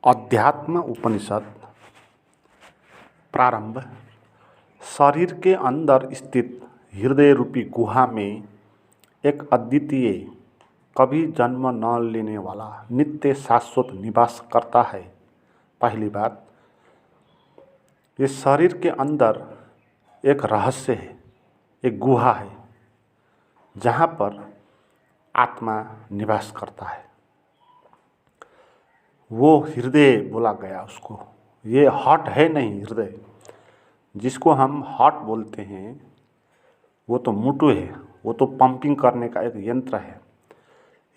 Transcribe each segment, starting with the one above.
अध्यात्म उपनिषद प्रारंभ। शरीर के अंदर स्थित हृदय रूपी गुहा में एक अद्वितीय, कभी जन्म न लेने वाला नित्य शाश्वत निवास करता है। पहली बात, ये शरीर के अंदर एक रहस्य है, एक गुहा है जहाँ पर आत्मा निवास करता है। वो हृदय बोला गया उसको। ये हार्ट है नहीं, हृदय जिसको हम हार्ट बोलते हैं वो तो मुटु है, वो तो पंपिंग करने का एक यंत्र है।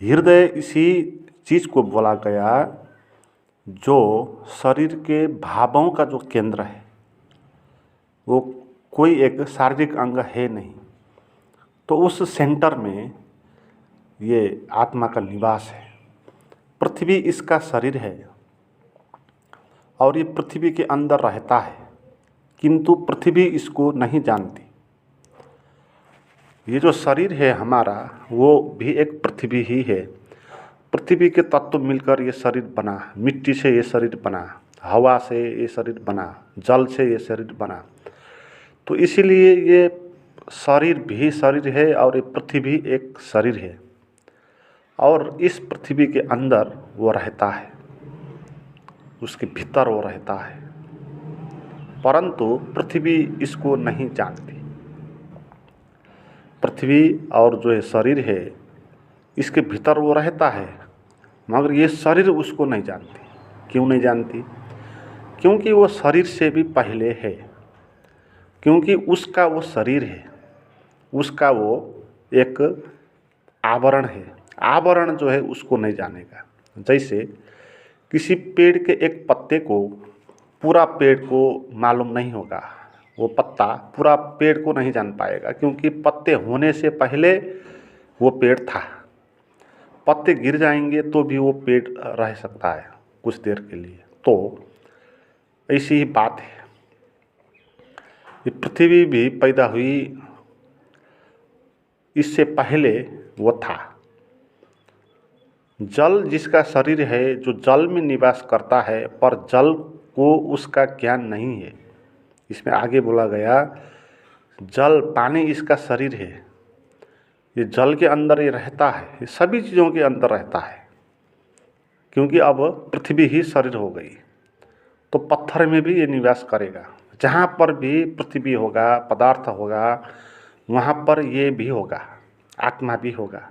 हृदय इसी चीज़ को बोला गया जो शरीर के भावों का जो केंद्र है, वो कोई एक शारीरिक अंग है नहीं। तो उस सेंटर में ये आत्मा का निवास है। पृथ्वी इसका शरीर है और ये पृथ्वी के अंदर रहता है, किंतु पृथ्वी इसको नहीं जानती। ये जो शरीर है हमारा, वो भी एक पृथ्वी ही है। पृथ्वी के तत्व मिलकर ये शरीर बना। मिट्टी से ये शरीर बना, हवा से ये शरीर बना, जल से ये शरीर बना। तो इसीलिए ये शरीर भी शरीर है और ये पृथ्वी एक शरीर है और इस पृथ्वी के अंदर वो रहता है, उसके भीतर वो रहता है, परंतु पृथ्वी इसको नहीं जानती। पृथ्वी और जो ये शरीर है इसके भीतर वो रहता है, मगर ये शरीर उसको नहीं जानती। क्यों नहीं जानती? क्योंकि वो शरीर से भी पहले है, क्योंकि उसका वो शरीर है, उसका वो एक आवरण है। आवरण जो है उसको नहीं जानेगा। जैसे किसी पेड़ के एक पत्ते को पूरा पेड़ को मालूम नहीं होगा, वो पत्ता पूरा पेड़ को नहीं जान पाएगा, क्योंकि पत्ते होने से पहले वो पेड़ था। पत्ते गिर जाएंगे तो भी वो पेड़ रह सकता है कुछ देर के लिए। तो ऐसी ही बात है। ये पृथ्वी भी पैदा हुई, इससे पहले वो था। जल जिसका शरीर है, जो जल में निवास करता है, पर जल को उसका ज्ञान नहीं है। इसमें आगे बोला गया, जल पानी इसका शरीर है। ये जल के अंदर ये रहता है, ये सभी चीज़ों के अंदर रहता है, क्योंकि अब पृथ्वी ही शरीर हो गई। तो पत्थर में भी ये निवास करेगा। जहाँ पर भी पृथ्वी होगा, पदार्थ होगा, वहाँ पर ये भी होगा, आत्मा भी होगा।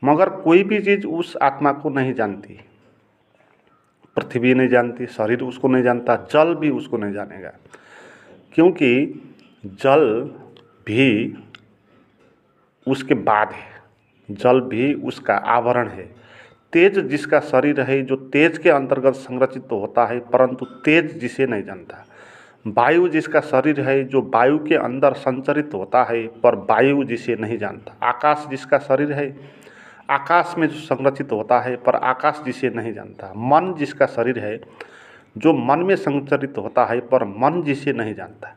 मगर कोई भी चीज़ उस आत्मा को नहीं जानती। पृथ्वी नहीं जानती, शरीर उसको नहीं जानता, जल भी उसको नहीं जानेगा, क्योंकि जल भी उसके बाद है। जल भी उसका आवरण है। तेज जिसका शरीर है, जो तेज के अंतर्गत संरचित तो होता है, परंतु तेज जिसे नहीं जानता। वायु जिसका शरीर है, जो वायु के अंदर संचरित होता है, पर वायु जिसे नहीं जानता। आकाश जिसका शरीर है, आकाश में जो संरचित होता है, पर आकाश जिसे नहीं जानता। मन जिसका शरीर है, जो मन में संचरित होता है, पर मन जिसे नहीं जानता।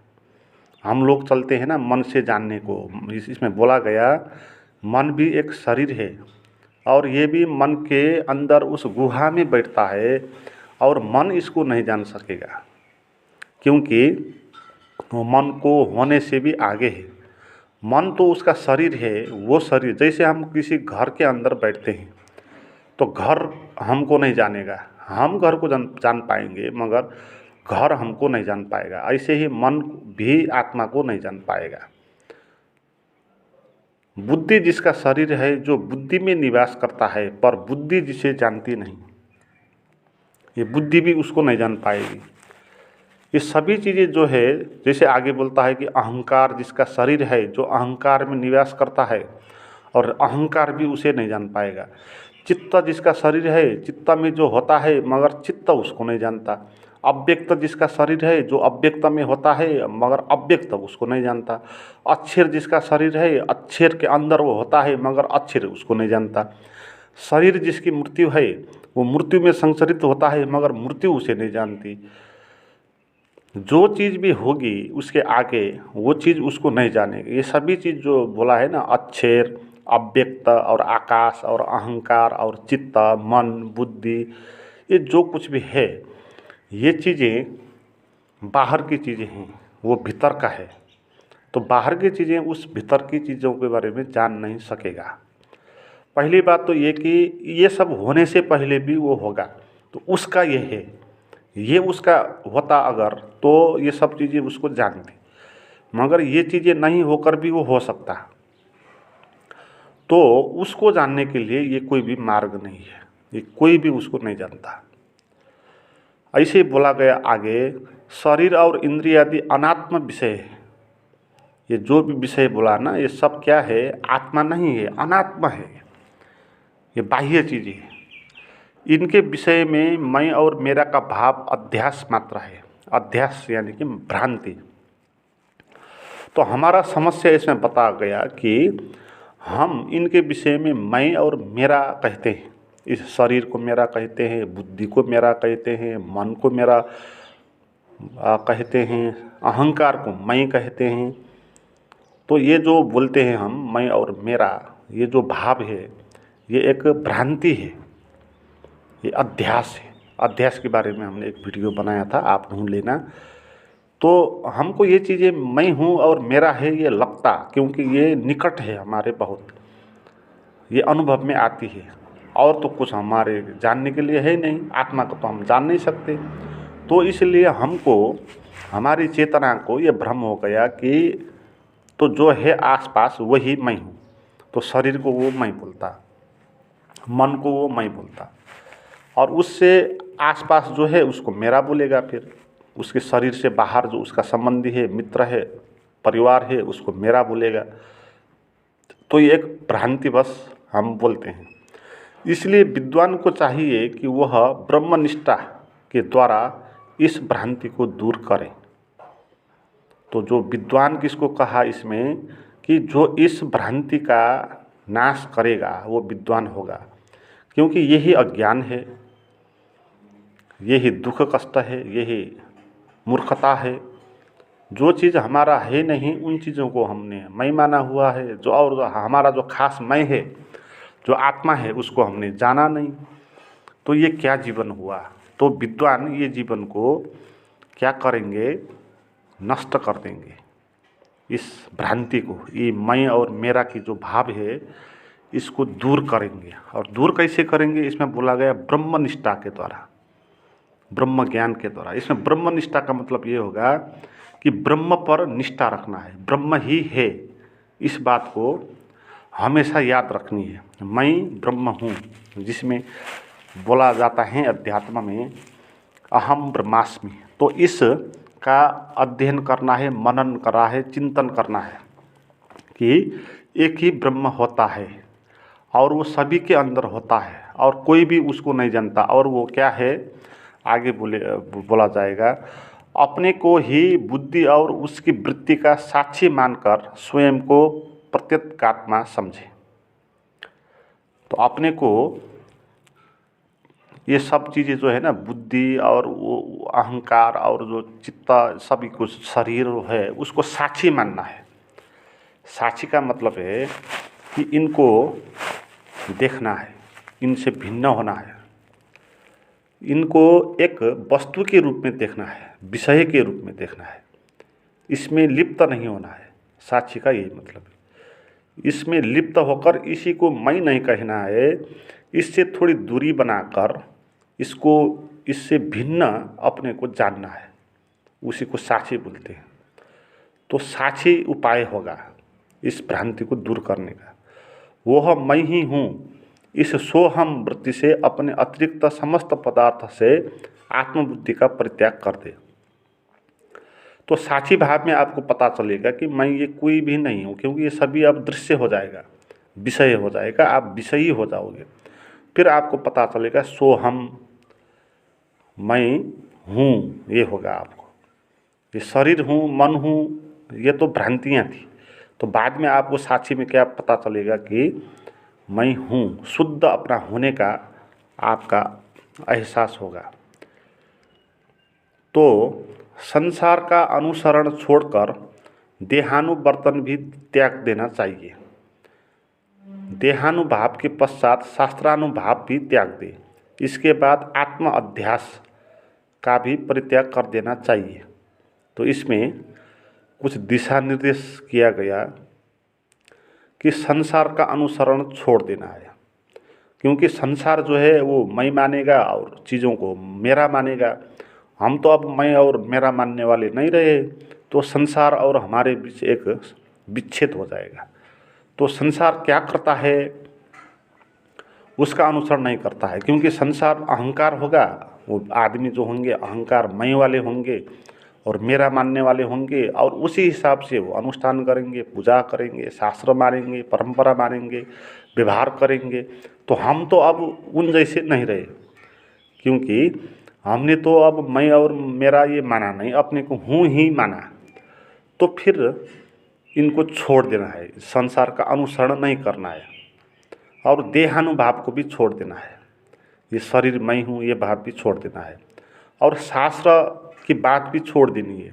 हम लोग चलते हैं ना मन से जानने को। इसमें बोला गया मन भी एक शरीर है और ये भी मन के अंदर उस गुहा में बैठता है और मन इसको नहीं जान सकेगा, क्योंकि वो मन को होने से भी आगे है। मन तो उसका शरीर है। वो शरीर, जैसे हम किसी घर के अंदर बैठते हैं तो घर हमको नहीं जानेगा, हम घर को जान पाएंगे, मगर घर हमको नहीं जान पाएगा। ऐसे ही मन भी आत्मा को नहीं जान पाएगा। बुद्धि जिसका शरीर है, जो बुद्धि में निवास करता है, पर बुद्धि जिसे जानती नहीं, ये बुद्धि भी उसको नहीं जान पाएगी। ये सभी चीज़ें जो है, जैसे आगे बोलता है कि अहंकार जिसका शरीर है, जो अहंकार में निवास करता है, और अहंकार भी उसे नहीं जान पाएगा। चित्त जिसका शरीर है, चित्त में जो होता है, मगर चित्त उसको नहीं जानता। अव्यक्त जिसका शरीर है, जो अव्यक्त में होता है, मगर अव्यक्त उसको नहीं जानता। अक्षर जिसका शरीर है, अक्षर के अंदर वो होता है, मगर अक्षर उसको नहीं जानता। शरीर जिसकी मृत्यु है, वो मृत्यु में संचरित होता है, मगर मृत्यु उसे नहीं जानती। जो चीज़ भी होगी उसके आगे वो चीज़ उसको नहीं जानेगी। ये सभी चीज़ जो बोला है ना, अक्षर, अव्यक्त और आकाश और अहंकार और चित्त, मन, बुद्धि, ये जो कुछ भी है ये चीज़ें बाहर की चीज़ें हैं, वो भीतर का है। तो बाहर की चीज़ें उस भीतर की चीज़ों के बारे में जान नहीं सकेगा। पहली बात तो ये कि ये सब होने से पहले भी वो होगा, तो उसका ये है, ये उसका होता अगर तो ये सब चीज़ें उसको जानती, मगर ये चीज़ें नहीं होकर भी वो हो सकता। तो उसको जानने के लिए ये कोई भी मार्ग नहीं है, ये कोई भी उसको नहीं जानता। ऐसे बोला गया आगे, शरीर और इंद्रिय आदि अनात्म विषय है। ये जो भी विषय बोला ना, ये सब क्या है? आत्मा नहीं है, अनात्मा है, ये बाह्य चीज़ें हैं। इनके विषय में मैं और मेरा का भाव अध्यास मात्र है। अध्यास यानी कि भ्रांति। तो हमारा समस्या इसमें बता गया कि हम इनके विषय में मैं और मेरा कहते हैं। इस शरीर को मेरा कहते हैं, बुद्धि को मेरा कहते हैं, मन को मेरा कहते हैं, अहंकार को मैं कहते हैं। तो ये जो बोलते हैं हम मैं और मेरा, ये जो भाव है ये एक भ्रांति है, ये अध्यास है। अध्यास के बारे में हमने एक वीडियो बनाया था, आप ढूंढ लेना। तो हमको ये चीज़ें मैं हूँ और मेरा है ये लगता, क्योंकि ये निकट है हमारे बहुत, ये अनुभव में आती है। और तो कुछ हमारे जानने के लिए है नहीं, आत्मा को तो हम जान नहीं सकते। तो इसलिए हमको हमारी चेतना को ये भ्रम हो गया कि तो जो है आसपास वही मैं हूँ। तो शरीर को वो मैं बोलता, मन को वो मैं बोलता, और उससे आसपास जो है उसको मेरा बोलेगा। फिर उसके शरीर से बाहर जो उसका संबंधी है, मित्र है, परिवार है, उसको मेरा बोलेगा। तो ये एक भ्रांतिवश हम बोलते हैं। इसलिए विद्वान को चाहिए कि वह ब्रह्मनिष्ठा के द्वारा इस भ्रांति को दूर करें। तो जो विद्वान किसको कहा इसमें, कि जो इस भ्रांति का नाश करेगा वो विद्वान होगा। क्योंकि यही अज्ञान है, यही दुख कष्ट है, यही मूर्खता है। जो चीज़ हमारा है नहीं उन चीज़ों को हमने मैं माना हुआ है। जो और हमारा जो खास मैं है, जो आत्मा है, उसको हमने जाना नहीं। तो ये क्या जीवन हुआ? तो विद्वान ये जीवन को क्या करेंगे? नष्ट कर देंगे। इस भ्रांति को, ये मैं और मेरा की जो भाव है इसको दूर करेंगे। और दूर कैसे करेंगे? इसमें बोला गया ब्रह्मनिष्ठा के द्वारा, ब्रह्म ज्ञान के द्वारा। इसमें ब्रह्मनिष्ठा का मतलब ये होगा कि ब्रह्म पर निष्ठा रखना है, ब्रह्म ही है, इस बात को हमेशा याद रखनी है। मैं ब्रह्म हूँ, जिसमें बोला जाता है अध्यात्म में अहम ब्रह्मास्मि। तो इस का अध्ययन करना है, मनन करना है, चिंतन करना है कि एक ही ब्रह्म होता है और वो सभी के अंदर होता है और कोई भी उसको नहीं जानता। और वो क्या है? आगे बोला जाएगा, अपने को ही बुद्धि और उसकी वृत्ति का साक्षी मानकर स्वयं को प्रत्येगात्मा समझे। तो अपने को ये सब चीज़ें जो है ना, बुद्धि और वो अहंकार और जो चित्त, सभी कुछ शरीर है, उसको साक्षी मानना है। साक्षी का मतलब है कि इनको देखना है, इनसे भिन्न होना है, इनको एक वस्तु के रूप में देखना है, विषय के रूप में देखना है, इसमें लिप्त नहीं होना है। साक्षी का यही मतलब है। इसमें लिप्त होकर इसी को मैं नहीं कहना है, इससे थोड़ी दूरी बनाकर इसको, इससे भिन्न अपने को जानना है, उसी को साक्षी बोलते हैं। तो साक्षी उपाय होगा इस भ्रांति को दूर करने का, वह मैं ही हूँ। इस सोहम वृत्ति से अपने अतिरिक्त समस्त पदार्थ से आत्मबुद्धि का परित्याग कर दे। तो साक्षी भाव में आपको पता चलेगा कि मैं ये कोई भी नहीं हूँ, क्योंकि ये सभी अब दृश्य हो जाएगा, विषय हो जाएगा, आप विषयी हो जाओगे। फिर आपको पता चलेगा सोहम मैं हूँ, ये होगा आपको। ये शरीर हूँ, मन हूँ, ये तो भ्रांतियाँ थी। तो बाद में आपको साक्षी में क्या पता चलेगा कि मैं हूँ, शुद्ध अपना होने का आपका एहसास होगा। तो संसार का अनुसरण छोड़कर देहानुवर्तन भी त्याग देना चाहिए। देहानुभाव के पश्चात शास्त्रानुभाव भी त्याग दे। इसके बाद आत्म अध्यास का भी परित्याग कर देना चाहिए। तो इसमें कुछ दिशा निर्देश किया गया कि संसार का अनुसरण छोड़ देना है, क्योंकि संसार जो है वो मैं मानेगा और चीज़ों को मेरा मानेगा। हम तो अब मैं और मेरा मानने वाले नहीं रहे, तो संसार और हमारे बीच एक विच्छेद हो जाएगा। तो संसार क्या करता है उसका अनुसरण नहीं करता है, क्योंकि संसार अहंकार होगा, वो आदमी जो होंगे अहंकार मैं वाले होंगे और मेरा मानने वाले होंगे, और उसी हिसाब से वो अनुष्ठान करेंगे, पूजा करेंगे, शास्त्र मानेंगे, परंपरा मानेंगे, व्यवहार करेंगे। तो हम तो अब उन जैसे नहीं रहे, क्योंकि हमने तो अब मैं और मेरा ये माना नहीं, अपने को हूँ ही माना। तो फिर इनको छोड़ देना है, संसार का अनुसरण नहीं करना है, और देहानुभाव को भी छोड़ देना है। ये शरीर मैं हूँ ये भाव भी छोड़ देना है, और शास्त्र की बात भी छोड़ देनी है,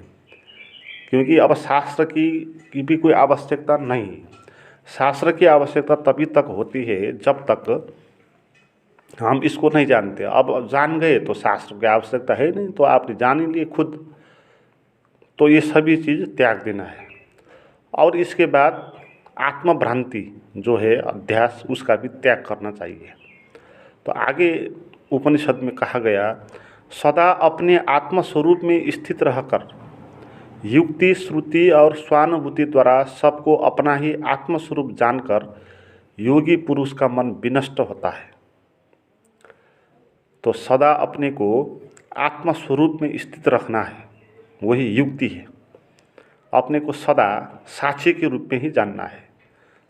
क्योंकि अब शास्त्र की भी कोई आवश्यकता नहीं है। शास्त्र की आवश्यकता तभी तक होती है जब तक हम इसको नहीं जानते। अब जान गए तो शास्त्र की आवश्यकता है नहीं, तो आपने जान ही लिए खुद। तो ये सभी चीज़ त्याग देना है। और इसके बाद आत्मभ्रांति जो है अध्यास, उसका भी त्याग करना चाहिए। तो आगे उपनिषद में कहा गया, सदा अपने आत्मस्वरूप में स्थित रहकर युक्ति, श्रुति और स्वानुभूति द्वारा सबको अपना ही आत्मस्वरूप जानकर योगी पुरुष का मन विनष्ट होता है। तो सदा अपने को आत्मस्वरूप में स्थित रखना है, वही युक्ति है। अपने को सदा साक्षी के रूप में ही जानना है।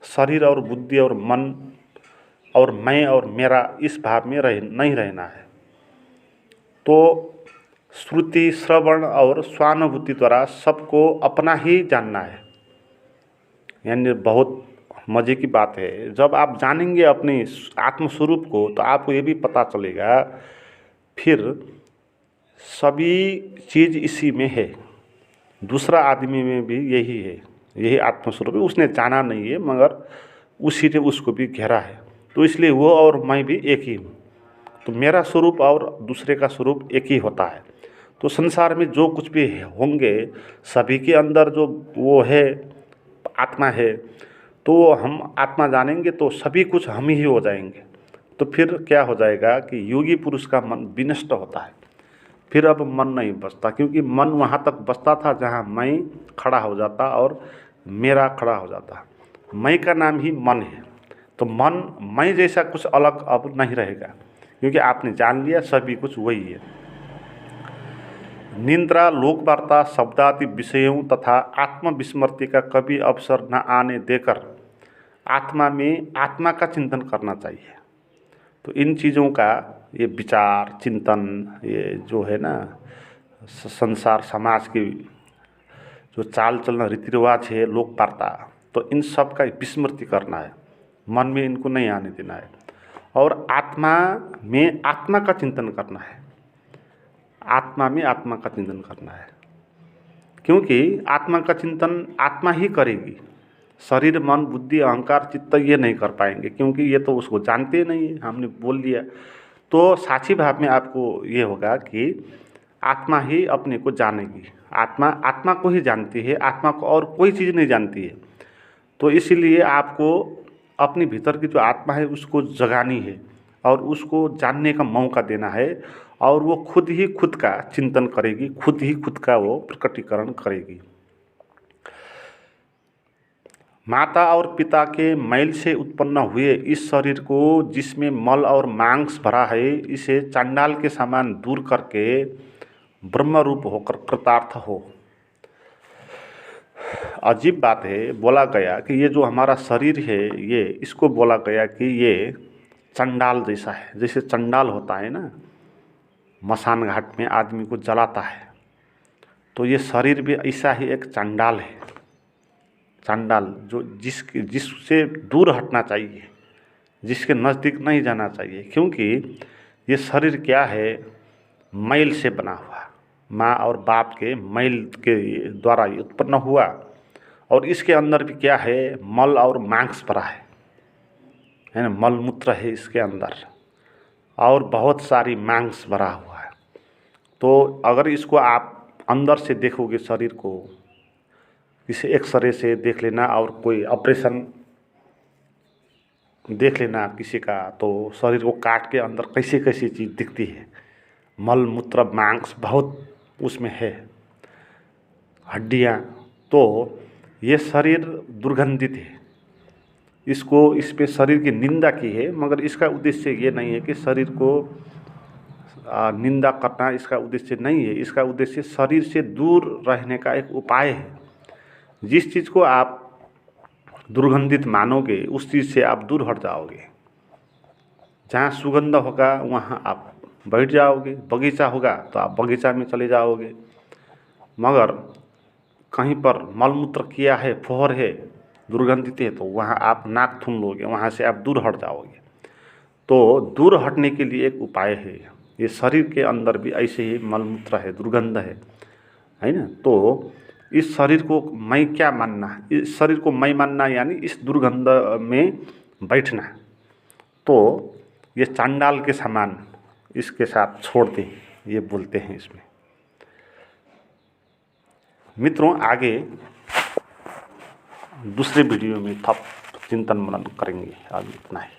शरीर और बुद्धि और मन और मैं और मेरा इस भाव में नहीं रहना है। तो श्रुति, श्रवण और स्वानुभूति द्वारा सबको अपना ही जानना है। यानी बहुत मज़े की बात है, जब आप जानेंगे अपने आत्मस्वरूप को तो आपको ये भी पता चलेगा फिर सभी चीज़ इसी में है। दूसरा आदमी में भी यही है, यही आत्मस्वरूप है। उसने जाना नहीं है मगर उसी ने उसको भी घेरा है। तो इसलिए वो और मैं भी एक ही हूँ। तो मेरा स्वरूप और दूसरे का स्वरूप एक ही होता है। तो संसार में जो कुछ भी होंगे सभी के अंदर जो वो है आत्मा है, तो हम आत्मा जानेंगे तो सभी कुछ हम ही हो जाएंगे। तो फिर क्या हो जाएगा कि योगी पुरुष का मन विनष्ट होता है। फिर अब मन नहीं बचता, क्योंकि मन वहाँ तक बचता था जहाँ मैं खड़ा हो जाता और मेरा खड़ा हो जाता। मैं का नाम ही मन है। तो मन मैं जैसा कुछ अलग अब नहीं रहेगा, क्योंकि आपने जान लिया सभी कुछ वही है। निंद्रा, लोक वार्ता, शब्दादि विषयों तथा आत्मविस्मृति का कभी अवसर न आने देकर आत्मा में आत्मा का चिंतन करना चाहिए। तो इन चीज़ों का ये विचार चिंतन, ये जो है ना संसार समाज की जो चाल चलन रीति रिवाज है, लोक वार्ता, तो इन सब का विस्मृति करना है, मन में इनको नहीं आने देना है। और आत्मा में आत्मा का चिंतन करना है। आत्मा में आत्मा का चिंतन करना है, क्योंकि आत्मा का चिंतन आत्मा ही करेगी। शरीर, मन, बुद्धि, अहंकार, चित्त ये नहीं कर पाएंगे, क्योंकि ये तो उसको जानते नहीं है, हमने बोल दिया। तो साक्षी भाव में आपको ये होगा कि आत्मा ही अपने को जानेगी। आत्मा आत्मा को ही जानती है, आत्मा को और कोई चीज़ नहीं जानती है। तो इसीलिए आपको अपने भीतर की जो आत्मा है उसको जगानी है और उसको जानने का मौका देना है, और वो खुद ही खुद का चिंतन करेगी, खुद ही खुद का वो प्रकटीकरण करेगी। माता और पिता के मैल से उत्पन्न हुए इस शरीर को, जिसमें मल और मांस भरा है, इसे चांडाल के समान दूर करके ब्रह्म रूप होकर कृतार्थ हो। अजीब बात है, बोला गया कि ये जो हमारा शरीर है ये, इसको बोला गया कि ये चंडाल जैसा है। जैसे चंडाल होता है ना, मसान घाट में आदमी को जलाता है, तो ये शरीर भी ऐसा ही एक चंडाल है। चंडाल जो जिससे दूर हटना चाहिए, जिसके नज़दीक नहीं जाना चाहिए, क्योंकि ये शरीर क्या है, मैल से बना हुआ, माँ और बाप के मैल के द्वारा ये उत्पन्न हुआ, और इसके अंदर भी क्या है, मल और मांस भरा है ना, मल मूत्र है इसके अंदर। और बहुत सारी मांस भरा हुआ है। तो अगर इसको आप अंदर से देखोगे शरीर को, इसे एक्सरे से देख लेना और कोई ऑपरेशन देख लेना किसी का, तो शरीर को काट के अंदर कैसी कैसी चीज़ दिखती है। मल मूत्र मांस बहुत उसमें है, हड्डियाँ। तो ये शरीर दुर्गंधित है। इस पे शरीर की निंदा की है, मगर इसका उद्देश्य ये नहीं है कि शरीर को निंदा करना इसका उद्देश्य नहीं है। इसका उद्देश्य शरीर से दूर रहने का एक उपाय है। जिस चीज़ को आप दुर्गंधित मानोगे उस चीज़ से आप दूर हट जाओगे। जहाँ सुगंध होगा वहाँ आप बैठ जाओगे, बगीचा होगा तो आप बगीचा में चले जाओगे। मगर कहीं पर मलमूत्र किया है, फोहर है, दुर्गंधित है, तो वहाँ आप नाक थूम लोगे, वहाँ से आप दूर हट जाओगे। तो दूर हटने के लिए एक उपाय है। ये शरीर के अंदर भी ऐसे ही मलमूत्र है, दुर्गंध है ना। तो इस शरीर को मैं क्या मानना, इस शरीर को मैं मानना यानी इस दुर्गंध में बैठना। तो ये चांडाल के समान इसके साथ छोड़ दें, ये बोलते हैं इसमें। मित्रों, आगे दूसरे वीडियो में चिंतन मनन करेंगे। आज इतना ही।